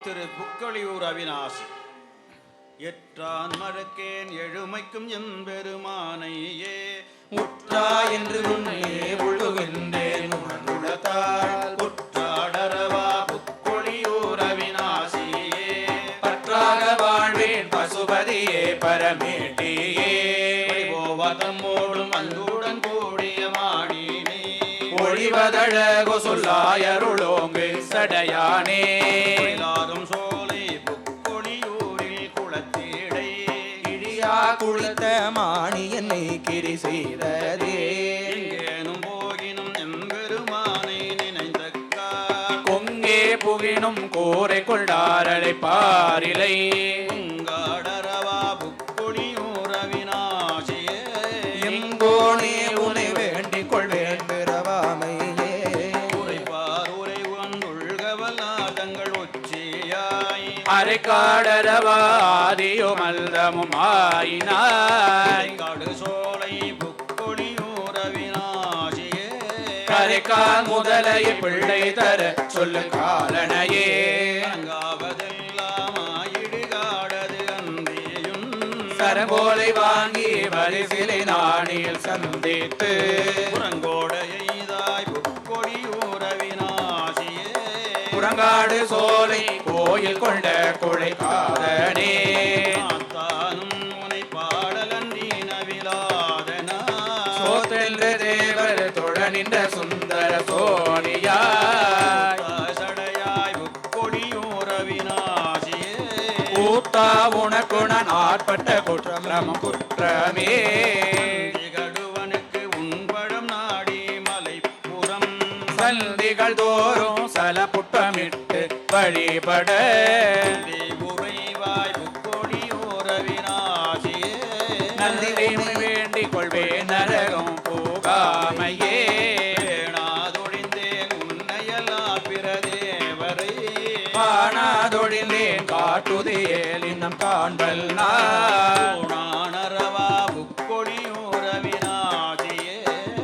திரு புக்கழியூர் அவிநாசி எற்றான் மழக்கேன் எழுமைக்கும் எம்பெருமானையே முற்றா என்று உன்னையே உழுகின்றேன் உணர்ந்துள்ளதால் புற்றாடரவா புக்கொழியூர் அவிநாசியே பற்றாக வாழ்வேன் பசுபதியே பரமேட்டியே தம்மோடும் அன்புடன் கூடிய மாடினே ஒழிவதழகோ சொல்லாயருளோங்கு சடையானே சோலை புக்கொழியூரில் குளத்தீடை இடியா குளித்த மாணி என்னை கிரி செய்ததே எங்கேனும் போகினும் எம்பெருமானை நினைந்தக்கா கொங்கே புகினும் கோரை கொண்டாரலை பாரிலை உங்காடரவா புக்கொழியூர் அவிநாசியே எங்கோனே உனை வேண்டிக் கொள்வேன் பிறவாமையே உரைப்பார் உரை உள்கவல்லாதங்கள் உச்சியாய் அரைக்காடரவாதியும் அல்லமும் ஆயினாய் காடு சோலை புக்கொழியூர் அவிநாசியே கரைக்கால் முதலை பிள்ளை தர சொல்லு காலனையே அங்காவதெல்லாம் ஆயிடுகாடது அன்றியும் சரங்கோலை வாங்கி வரிசிலை நாணில் சந்தித்து புறங்கோடையைதாய் புக்கொழியூர் அவிநாசியே புறங்காடு சோலை கோயில் கொண்ட கொழைக்காதனே தானும் உனை பாடலன்றி நவிலாதனா சோத்தென்ற தேவர் தொழ நின்ற சுந்தர சோனியா சடையாய் புக்கொழியூர் அவிநாசியே கூத்தா உனக்குண நாட்பட்ட குற்றம் குற்றமே திகழுவனுக்கு உன்பழம் நாடி மலைப்புறம் சந்திகள் தோறும் சல புட்டமிட்டு வழிபட உறைவாய் புக்கொழியூர் அவிநாசியே நந்தினை வேண்டிக் கொள்வேன் நரகம் போகாமையே நாதொழிந்தேன் உன்னையல்லால் பிரதேவரை காணாதொழிந்தேன் காட்டுதியேல் இன்னும் காண்பல் நான் நாணரவா புக்கொழியூர் அவிநாசியே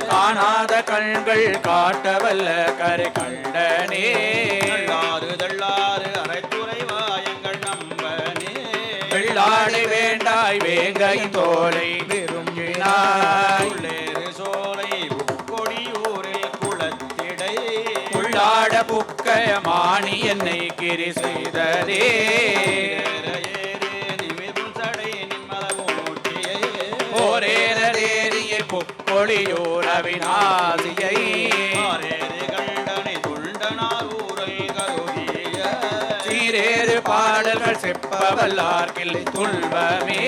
காணாத கண்கள் காட்டவல்ல கரை கண்டனே தள்ளாறு அரைத்துறைவாயங்கள் நம்பனே வெள்ளாடை வேண்டாய் வேங்கை தோலை விரும்பினாய் உள்ளேறு சோலை புக்கொழியூரில் குளத்திடை உள்ளாட புக்க மாணி என்னை கிரி செய்ததே ஏறே நிமிரும் சடை நிம்மலமூட்டியே ஓரேரேறிய புக்கொழியூர் அவிநாசியை ஆரேறு கண்டனை துண்டனார் ஊரல் கருதிய சீரேறு பாடல்கள் செப்பவல்லார் கிளை துன்பமே